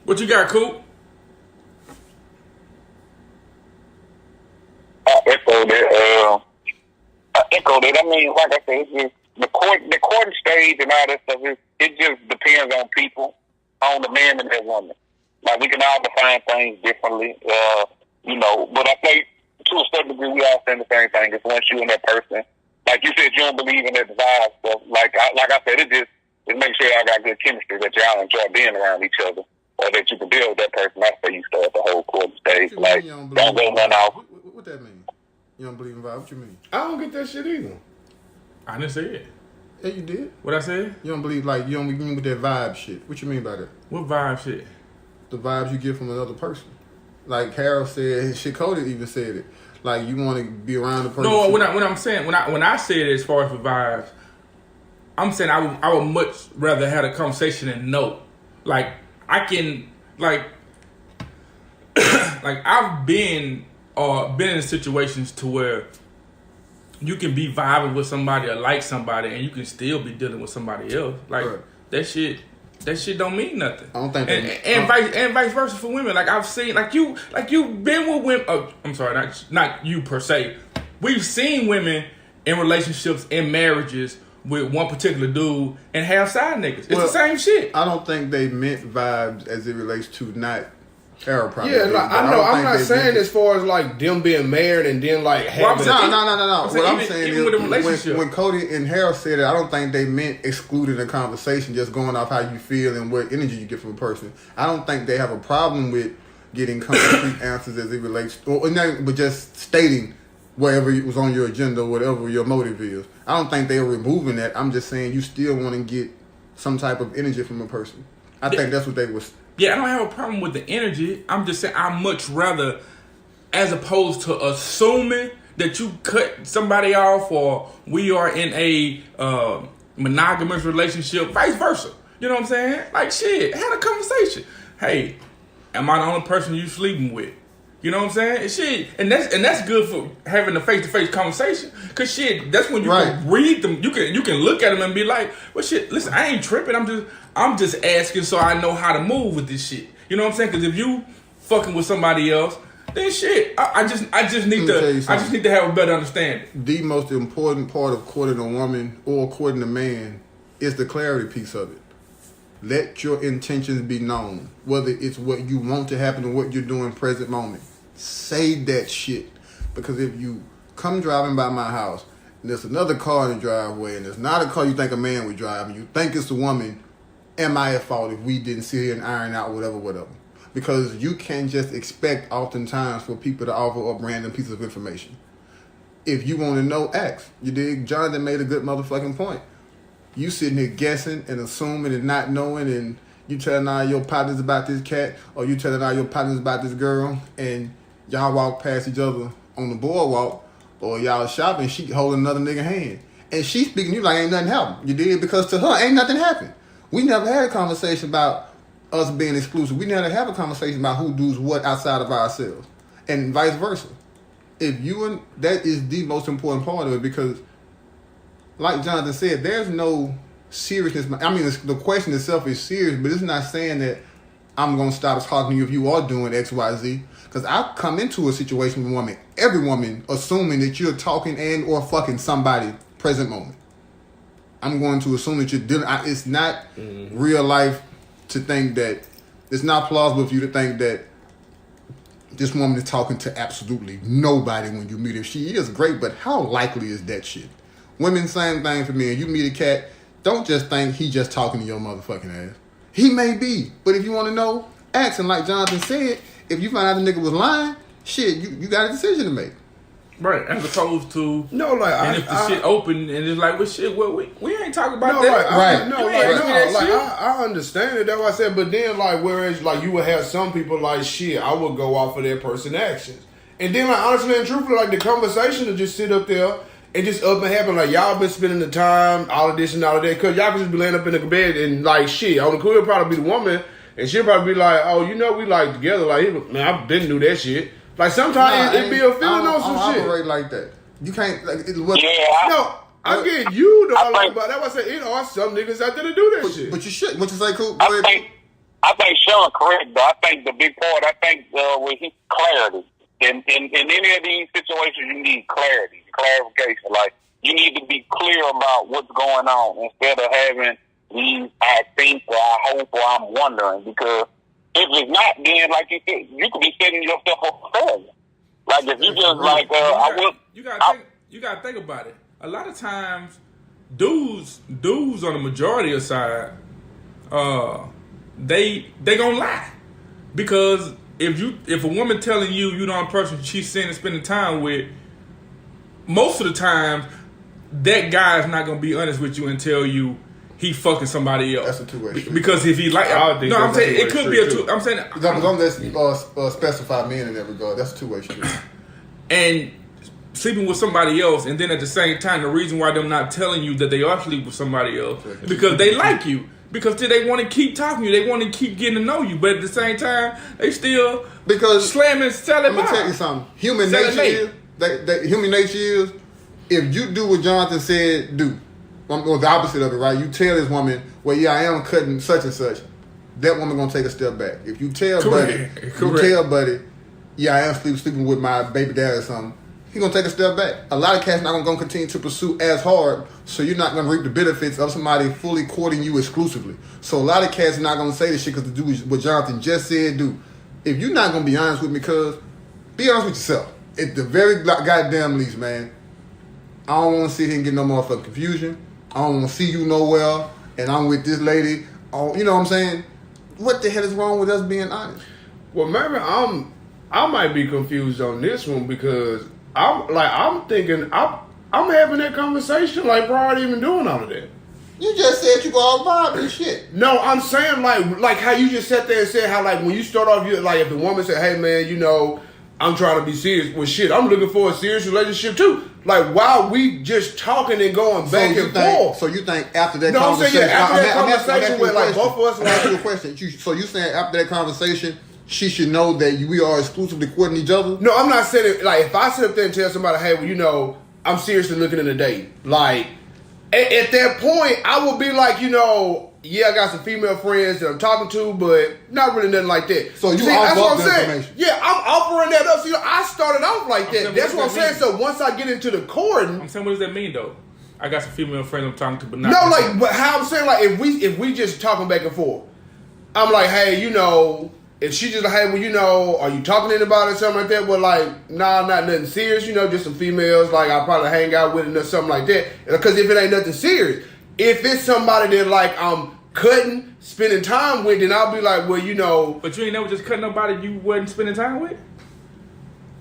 What you got, Coop? I echo that. I mean, like I said, it's just the courting stage and all that stuff, it just depends on people, on the man and that woman. Like, we can all define things differently, you know, but I think to a certain degree, we all saying the same thing. It's once you and that person, like you said, you don't believe in that vibe stuff. Like I said, it makes sure y'all got good chemistry, that y'all enjoy being around each other, or that you can build with that person. That's where you start the whole courting stage. Like, don't go none off. What that mean? You don't believe in vibe? What you mean? I don't get that shit either. I didn't say it. Yeah, you did. What I said? You don't believe, like, you don't agree with that vibe shit. What you mean by that? What vibe shit? The vibes you get from another person. Like Harold said, shit, Cody even said it. Like you want to be around the person. No, when I say it as far as for vibes, I'm saying I would much rather have a conversation and know. Like I can like like I've been in situations to where you can be vibing with somebody or like somebody and you can still be dealing with somebody else. Like that shit don't mean nothing. I don't think and vice versa for women. Like I've seen you've been with women. I'm sorry, not you per se. We've seen women in relationships, in marriages with one particular dude and have side niggas. It's the same shit. I don't think they meant vibes as it relates to not Arrow probably. Yeah, like, I know. I'm not saying as far as like them being married and then like having. No. What I'm saying even with a relationship. When Cody and Harold said it, I don't think they meant excluding the conversation, just going off how you feel and what energy you get from a person. I don't think they have a problem with getting concrete answers as it relates, but just stating whatever was on your agenda, whatever your motive is. I don't think they're removing that. I'm just saying you still want to get some type of energy from a person. I think that's what they was. Yeah, I don't have a problem with the energy. I'm just saying I'd much rather, as opposed to assuming that you cut somebody off or we are in a monogamous relationship, vice versa. You know what I'm saying? Like, shit, have a conversation. Hey, am I the only person you sleeping with? You know what I'm saying? Shit, and that's good for having a face-to-face conversation. Cause shit, that's when you can read them. You can look at them and be like, well, shit, listen, I ain't tripping. I'm just asking so I know how to move with this shit. You know what I'm saying? Cause if you fucking with somebody else, then shit, I just need to have a better understanding. The most important part of courting a woman or courting a man is the clarity piece of it. Let your intentions be known, whether it's what you want to happen or what you're doing present moment. Say that shit. Because if you come driving by my house and there's another car in the driveway and it's not a car you think a man would drive and you think it's a woman, am I at fault if we didn't sit here and iron out whatever? Because you can't just expect oftentimes for people to offer up random pieces of information. If you want to know, ask. You dig? Jonathan made a good motherfucking point. You sitting here guessing and assuming and not knowing, and you telling all your partners about this cat, or you telling all your partners about this girl, and y'all walk past each other on the boardwalk, or y'all shopping, she holding another nigga hand. And she speaking to you like ain't nothing happened. You did? Because to her, ain't nothing happened. We never had a conversation about us being exclusive. We never have a conversation about who does what outside of ourselves. And vice versa. That is the most important part of it, because like Jonathan said, there's no seriousness. I mean, the question itself is serious, but it's not saying that I'm going to stop talking to you if you are doing X, Y, Z. Because I've come into a situation with every woman, assuming that you're talking and or fucking somebody present moment. I'm going to assume that you're dealing. It's not real life to think that, it's not plausible for you to think that this woman is talking to absolutely nobody when you meet her. She is great, but how likely is that shit? Women, same thing for me. And you meet a cat, don't just think he just talking to your motherfucking ass. He may be, but if you want to know, ask. And like Jonathan said, if you find out the nigga was lying, shit, you got a decision to make. Right, as opposed to and if the shit open and it's like, well, shit, well, we ain't talking about that. I understand it. That's what I said. But then, like, whereas, like, you would have some people like, shit, I would go off of their person's actions, and then, like, honestly and truthfully, like, the conversation to just sit up there and just up and happen, like, y'all been spending the time, all of this and all of that, because y'all can just be laying up in the bed and, like, shit, on the cool, it'll probably be the woman, and she'll probably be like, oh, you know, we, like, together, like, man, I've been through that shit. Like, sometimes it be a feeling on some shit. I operate like that. You can't, like, I get you, though, that's why I say, some niggas out there to do that shit. But you should. What you say, cool? I think Sean correct, though. I think the big part, with his clarity. In any of these situations, you need clarity, clarification. Like, you need to be clear about what's going on instead of having these, I think, or I hope, or I'm wondering. Because if it's not, then, like you said, you could be setting yourself up for failure. Like, if you just, like, you gotta think about it. A lot of times, dudes on the majority of side, they gonna lie. Because if a woman telling you the only person she's seeing and spending time with, most of the time that guy is not gonna be honest with you and tell you he fucking somebody else. That's a two-way street. Because if he like, I'm saying it could be a two. I'm saying don't let's specify men in that regard. That's a two-way street. and sleeping with somebody else, and then at the same time, the reason why they're not telling you that they are sleeping with somebody else is because they like you. Because they want to keep talking to you, they want to keep getting to know you, but at the same time, they still slamming, selling. Let me tell you something. Human nature is if you do what Jonathan said, do. Or the opposite of it, right? You tell this woman, well, yeah, I am cutting such and such. That woman gonna take a step back. If you tell Buddy, yeah, I am sleeping with my baby dad or something, he gonna take a step back. A lot of cats not gonna continue to pursue as hard, so you're not gonna reap the benefits of somebody fully courting you exclusively. So a lot of cats are not gonna say this shit because to do what Jonathan just said, do. If you're not gonna be honest with me, cuz be honest with yourself. At the very goddamn least, man, I don't want to sit here and get no motherfucking confusion. I don't want to see you nowhere, and I'm with this lady. Oh, you know what I'm saying? What the hell is wrong with us being honest? Well, maybe I might be confused on this one because I'm thinking I'm having that conversation like prior to even doing all of that. You just said you go all vibe and shit. No, I'm saying like how you just sat there and said how like when you start off, you like if the woman said, "Hey man, you know, I'm trying to be serious." Well, shit, I'm looking for a serious relationship too. Like, why we just talking and going back and forth? So you think after that conversation? No, I'm saying after that conversation where like both of us I'm asking you a question. So you saying after that conversation, she should know that we are exclusively courting each other? No, I'm not saying it. Like, if I sit up there and tell somebody, hey, well, you know, I'm seriously looking at a date. Like, at that point, I will be like, you know, yeah, I got some female friends that I'm talking to, but not really nothing like that. So that's what I'm saying. Yeah, I'm offering that up. So, you know, I started off like that. That's what I'm saying. So once I get into the courting, I'm saying, what does that mean though? I got some female friends I'm talking to, but not. No, like, but how I'm saying, like, if we just talking back and forth, I'm like, hey, you know, if she just like, hey, well, you know, are you talking to anybody or something like that? Well, like, nah, not nothing serious. You know, just some females. Like, I'll probably hang out with or something like that. Because if it ain't nothing serious. If it's somebody that like I'm cutting, spending time with, then I'll be like, well, you know. But you ain't never just cutting nobody you wasn't spending time with?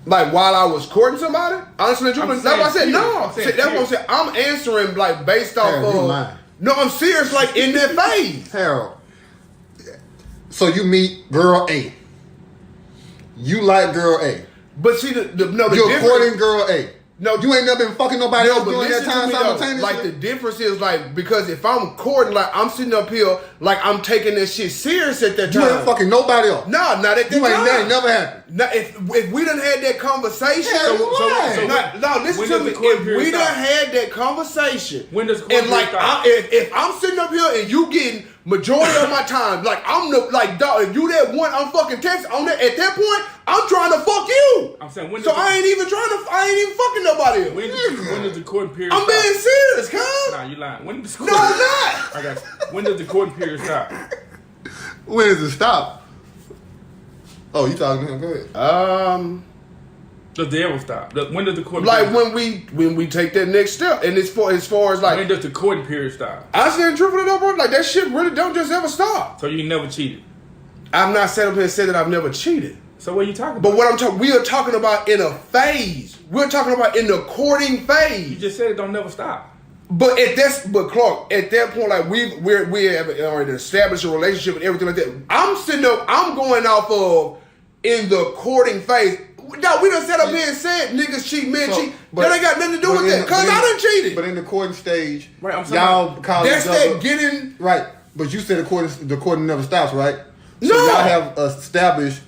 Like while I was courting somebody? Honestly, that's what I said. No. That's what I'm saying. I'm answering like based off of. No, I'm serious, like in that phase. Harold. So you meet girl A. You like girl A. But see, you're courting girl A. No, you ain't never been fucking nobody else during that time simultaneously. Like the difference is like because if I'm courting, like I'm sitting up here, like I'm taking this shit serious at that time. You ain't fucking nobody else. Nah, not at that time. That ain't never happened. Now, if we done had that conversation, listen to me. If we done had that conversation, when does and like if I'm sitting up here and you getting majority of my time, like I'm the like dog. If you that one, I'm fucking texting on that. At that point, I'm trying to fuck you. I'm saying I ain't even fucking nobody else. When does the courting period? I'm being serious, cuz. Nah, you lying. When does I'm not. I got you. When does the courting period stop? When does it stop? Oh, you talking to him? Go ahead. Does they ever stop? When does the courting like period when we take that next step, and as far as like when does the courting period stop? I said truthfully it up, bro. Like that shit really don't just ever stop. So you never cheated? I'm not set up here and said that I've never cheated. So what are you talking about? But what I'm talking, we are talking about in a phase. We're talking about in the courting phase. You just said it don't never stop. But Clark, at that point, like we have already established a relationship and everything like that. I'm sitting up, I'm going off of in the courting phase. No, we done sat up here and said niggas cheat, men cheat. That ain't got nothing to do with that. Cause I done cheated. But in the courting stage, right, y'all call that's that getting right. But you said the courting never stops, right? So no. Y'all have established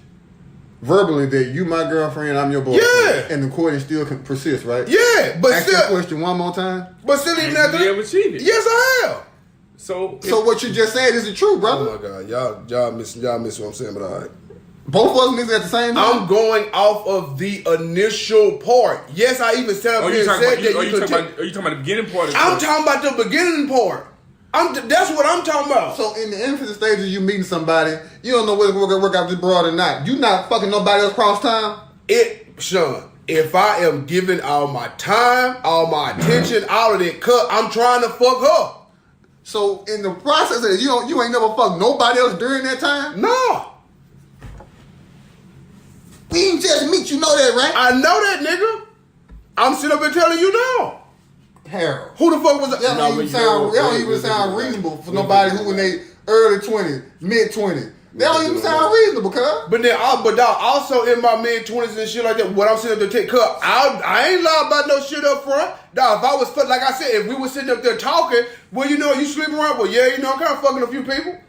verbally that you my girlfriend, I'm your boyfriend. Yeah. And the courting still can persist, right? Yeah, but ask that question one more time. But still even after you ever cheated? Yes, I have. So what you just said is the truth, brother. Oh my God, y'all miss what I'm saying, but all right. Both of us niggas at the same time? I'm going off of the initial part. Yes, I even set up here and said that Are you talking about the beginning part? I'm talking about the beginning part. That's what I'm talking about. So in the infant stages, you meeting somebody, you don't know whether we're gonna work out this broad or not. You not fucking nobody else cross time? Sean, if I am giving all my time, all my attention, all of that cut, I'm trying to fuck her. So in the process of it, you ain't never fucked nobody else during that time? No. We ain't just meet, you know that, right? I know that, nigga. I'm sitting up and telling you no. Harold. Who the fuck was that? That don't even sound reasonable for nobody who in their early 20s, mid 20s, That don't even sound reasonable, cuz. But then, but dog, also in my mid-20s and shit like that, what I'm sitting up there taking, cuz I ain't lying about no shit up front. Dog, if I was, like I said, if we were sitting up there talking, well, you know, you sleeping around, well, yeah, you know, I'm kind of fucking a few people.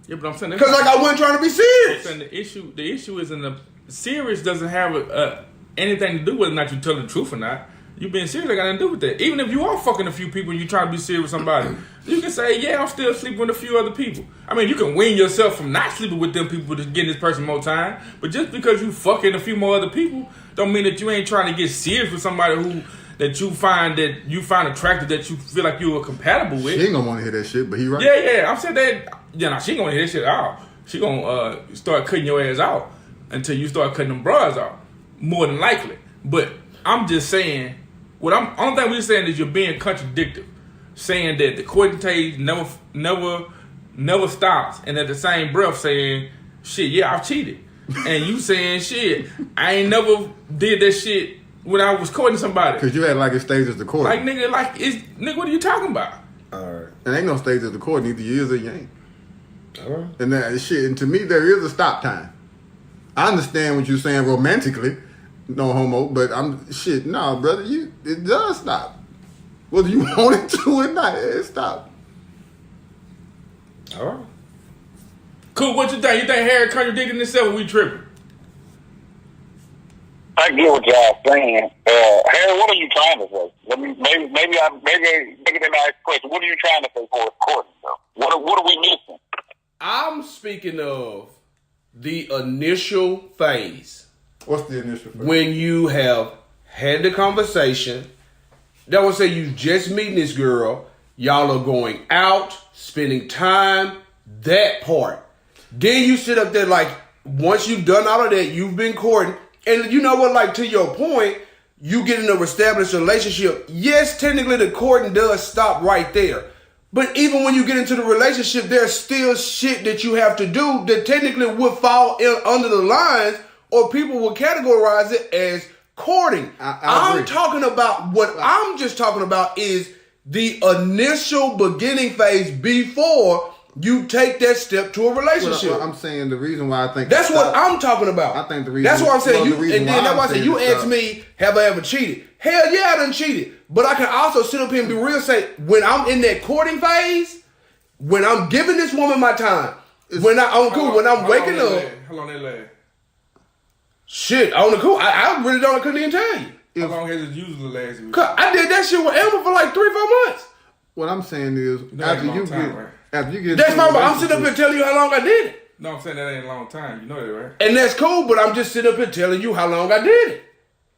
Yeah, but I'm saying Because, like, I wasn't trying to be serious. I'm saying the issue is in the serious doesn't have anything to do with whether or not you tell the truth or not. You being serious, I got nothing to do with that. Even if you are fucking a few people and you trying to be serious with somebody, you can say, yeah, I'm still sleeping with a few other people. I mean, you can wean yourself from not sleeping with them people to getting this person more time. But just because you fucking a few more other people, don't mean that you ain't trying to get serious with somebody that you find attractive, that you feel like you are compatible with. She ain't gonna want to hear that shit, but he right. Yeah. I'm saying that. Yeah, nah, she ain't gonna hear that shit at all. She gonna start cutting your ass out until you start cutting them bras out. More than likely. But I'm just saying. Only thing we're saying is you're being contradictory, saying that the courting stage never stops, and at the same breath saying, shit, yeah, I've cheated, and you saying, shit, I ain't never did that shit when I was courting somebody. Cause you had like a stage as the court. Like nigga, what are you talking about? All right. And ain't no stage as the court. Either you is or you ain't. All right. And that shit. And to me, there is a stop time. I understand what you're saying romantically. No homo, but nah, brother, it does stop. Whether you want it to or not, it stop. All right. Cool, what you think? You think Harry contradicting himself or we tripping? I get what y'all saying. Harry, what are you trying to say? Maybe they might ask a question. What are you trying to say for recording, though? What are we missing? I'm speaking of the initial phase. What's the initial phase? When you have had the conversation, that would say you just meeting this girl, y'all are going out, spending time, that part. Then you sit up there like, once you've done all of that, you've been courting, and you know what, like to your point, you get in a established relationship. Yes, technically the courting does stop right there. But even when you get into the relationship, there's still shit that you have to do that technically would fall under the lines, or people will categorize it as courting. I'm talking about I'm just talking about is the initial beginning phase before you take that step to a relationship. Well, I'm saying the reason why I think that's what I'm talking about. I think the reason that's what I'm saying. Well, And then that's why I said you asked me, have I ever cheated? Hell yeah, I done cheated. But I can also sit up here and be real, say when I'm in that courting phase, when I'm giving this woman my time, when I'm waking up. How long that last? Shit, on the cool. I really couldn't even tell you. How long has it usually lasted? I did that shit with Emma for like 3-4 months. What I'm saying is, after you get that's my. I'm sitting up here telling you how long I did it. No, I'm saying that ain't a long time. You know that, right? And that's cool, but I'm just sitting up here telling you how long I did it.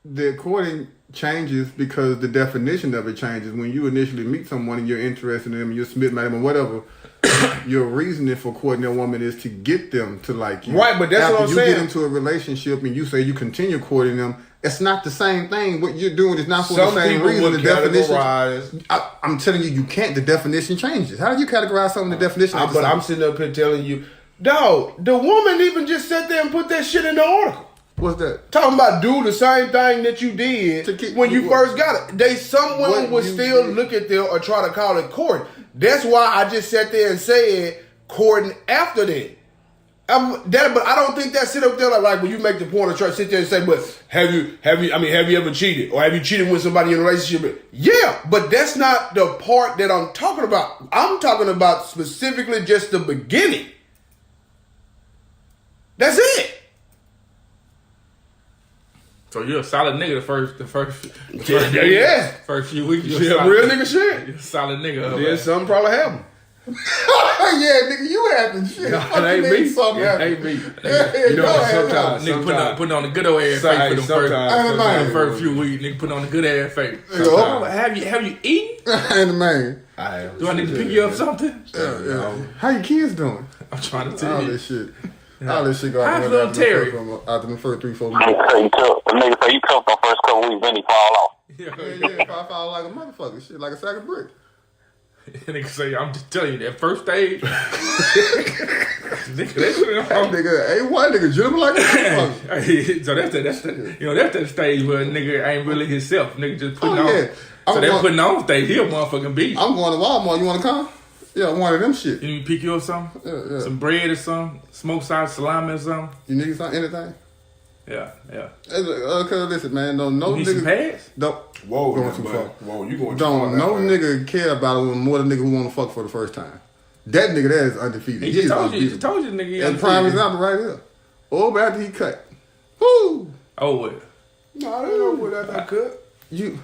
The courting changes because the definition of it changes. When you initially meet someone and you're interested in them, you're smitten by them or whatever, your reasoning for courting a woman is to get them to like you. Right, but that's what I'm saying. After you get into a relationship and you say you continue courting them, it's not the same thing. What you're doing is not for the same reason. The definition. I'm telling you, you can't. The definition changes. How do you categorize something? The definition. But I'm sitting up here telling you, dog. The woman even just sat there and put that shit in the article. What's that? Talking about do the same thing that you did when you first got it. Some women would still look at them or try to call it courting. That's why I just sat there and said courting after that. But I don't think that sit up there like when you make the point of try to sit there and say, but have you ever cheated? Or have you cheated with somebody in a relationship? Yeah, but that's not the part that I'm talking about. I'm talking about specifically just the beginning. That's it. So you're a solid nigga the first first few weeks. Yeah, real nigga shit. You're a solid nigga. Then something probably happened. Yeah, nigga, you having shit. No, it ain't me. It ain't me. You know, sometimes nigga putting on the good old ass face for the first few weeks. Nigga putting on the good ass face. Have you eaten? And man, do I need to pick you up something? How your kids doing? I'm trying to tell all you. this shit. All this shit go How's little Terry? After the first 3-4 months. The nigga say you tough the first couple weeks, then he fall off. Yeah, I fall like a motherfucker. Shit, like a sack of bricks. Nigga say, I'm just telling you, that first stage. Nigga, that nigga, A1 nigga, gentleman like a motherfucker. So that's the stage where a nigga ain't really himself. Nigga just putting on. Yeah. So they're putting on stage. He a motherfucking beast. I'm going to Walmart. You want to come? Yeah, one of them shit. You need me to pick you up something? Yeah. Some bread or something? Smoked sausage, salami or something? You need something, anything? Yeah. Hey, look, listen, man. Don't no You need some nigga. pads? Don't. Whoa, going man, too but- far. Whoa, you going too Don't far. no man. nigga care about it more than nigga who want to fuck for the first time. That nigga there is undefeated. He is just told you. He just unbeatable. told you, nigga. And prime example right here. Over after he cut. Woo! Oh, well. No, I don't know what that could. You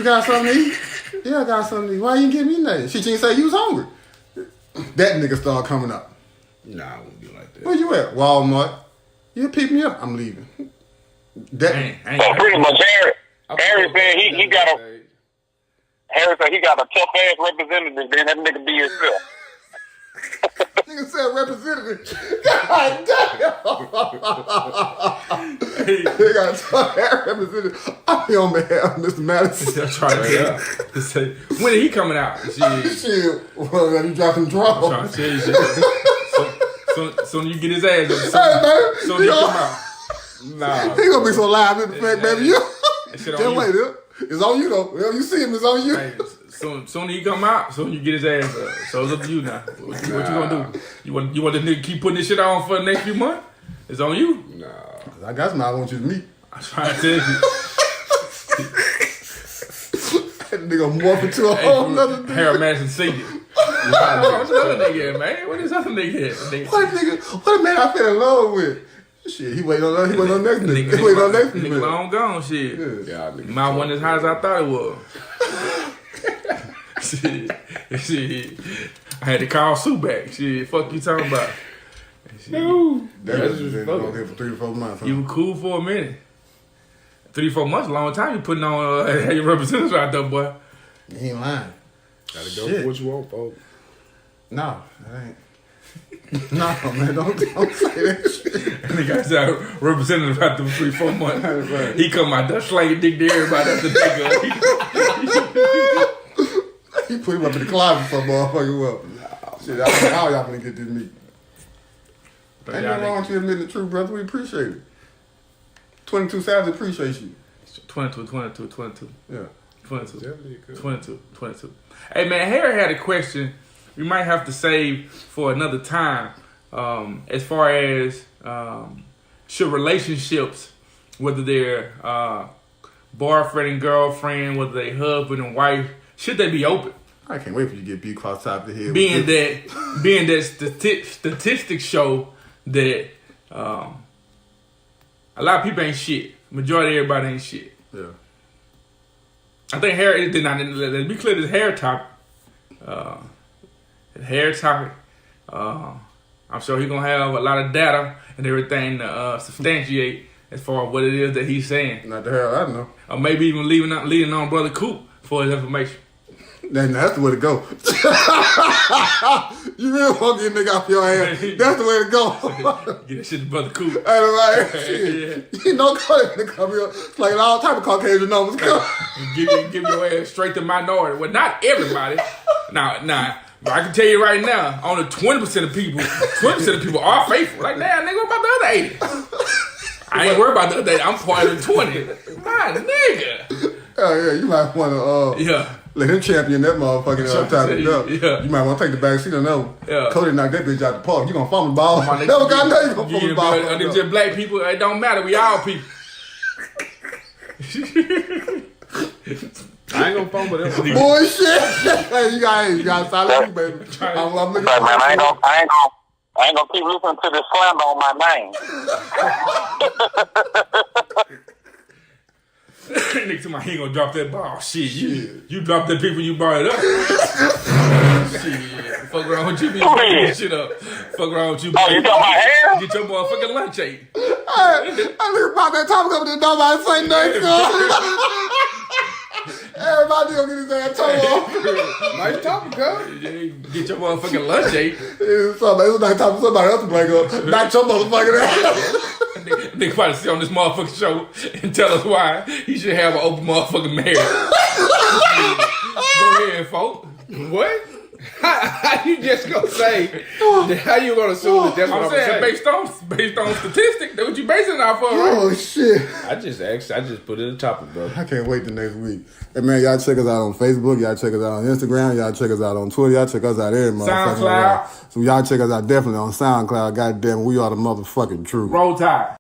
got something to eat? Yeah, I got something to eat. Why you ain't give me nothing? She didn't say you was hungry. That nigga start coming up. Nah, I won't be like that. Where you at? Walmart. You pick me up. I'm leaving. That I ain't So pretty much, Harry said he got a Harry said he got a tough ass representative. Then that nigga be himself. nigga said representative. God damn. He got a tough ass representative. I'm here on behalf of Mr. Madison. I'm trying to say, when is he coming out? Shit. Well, you drop some I'm draws. trying to tell you shit. So you get his ass up. Hey, man. So he come out. Nah. He gonna be so live in the fact, baby. You That shit on just you. wait, it's on you though. Whenever you see him, it's on you. Hey, soon he come out, soon you get his ass up. So it's up to you now. What you gonna do? You want the nigga keep putting this shit on for the next few months? It's on you. I got somebody I want you to meet. I'm trying to tell you. That nigga morph into a whole nother nigga. Harold Madison Senior. What's the other nigga at, man? What is other nigga at? What man I fell in love with? Shit, he waiting on next nigga. He waiting on next Nigga nigga. long gone, shit. Yeah, nigga. My one as high as I thought it was. shit. I had to call Sue back. Shit, fuck you talking about? Shit. That's just been on here for 3 to 4 months. You were cool for a minute. 3 to 4 months, a long time you putting on your representatives out there, boy. He ain't lying. Gotta go Shit. for what you want, folks. No, that ain't. No, man, don't say that shit. And the guy said representative after 3 4 months. He come out there slanging dick to everybody after nigga. He put him up in the closet for motherfucking well. Shit, I don't know how y'all gonna get this meat. Ain't nothing wrong with you admitting the truth, brother. We appreciate it. 22 Savage appreciates you. 22. Yeah. 22. Hey, man, Harry had a question we might have to save for another time. As far as should relationships, whether they're boyfriend and girlfriend, whether they husband and wife, should they be open? I can't wait for you to get beat across the top of the head. Being that statistics show that a lot of people ain't shit. Majority of everybody ain't shit. Yeah. I think Harry did not. Let's be clear. This hair topic. I'm sure he's gonna have a lot of data and everything to substantiate as far as what it is that he's saying, Not the hell I know. or maybe even leading on Brother Coop for his information. Then that's the way to go. You really want to get a nigga off your ass. That's the way to go. Get that shit to Brother Coop. Ain't right. Shit. You know, they come here. It's like all type of Caucasian numbers come. Give your ass straight to minority. Well, not everybody. Now, I can tell you right now, only 20% of people are faithful. Like, damn, nigga, what about the other 80? I ain't worried about the other 80. I'm part of the 20. My nigga. Oh, yeah, you might want to Yeah. let him champion that motherfucking time to go. Yeah. You might want to take the back seat on that one. Yeah. Cody knocked that bitch out the park. You gonna fumble the ball. My nigga, Never got know you gonna fumble yeah, the ball. but it's just black people. It don't matter. We all people. I ain't gonna fumble that one. Bullshit. Hey, you got solid, baby. I'm looking But man, I ain't gonna keep listening to this slander on my name. Nigga, to my, he ain't gonna drop that ball. Shit, you dropped that people, you brought it up. Shit, fuck around with you, be bringing this shit up. Fuck around with you, Oh, you talking about hair? get your motherfucking lunch ate. I look about that time coming to nobody say nothing. Everybody gonna get his ass towed off. Nice topic, cuz. Get your motherfucking lunch ate. It's like time for somebody else to break up. Not your motherfucking ass. Nigga probably sit on this motherfucking show and tell us why he should have an open motherfucking marriage. Go ahead, folk. What? How you just gonna say? How you gonna assume that that's what I'm I'm gonna saying say? based on statistics. That's what you basing it off of, right? Oh shit! I just put it in the topic, bro. I can't wait the next week. Hey man, y'all check us out on Facebook. Y'all check us out on Instagram. Y'all check us out on Twitter. Y'all check us out every motherfucking SoundCloud. So y'all check us out definitely on SoundCloud. Goddamn, we are the motherfucking truth. Roll Tide.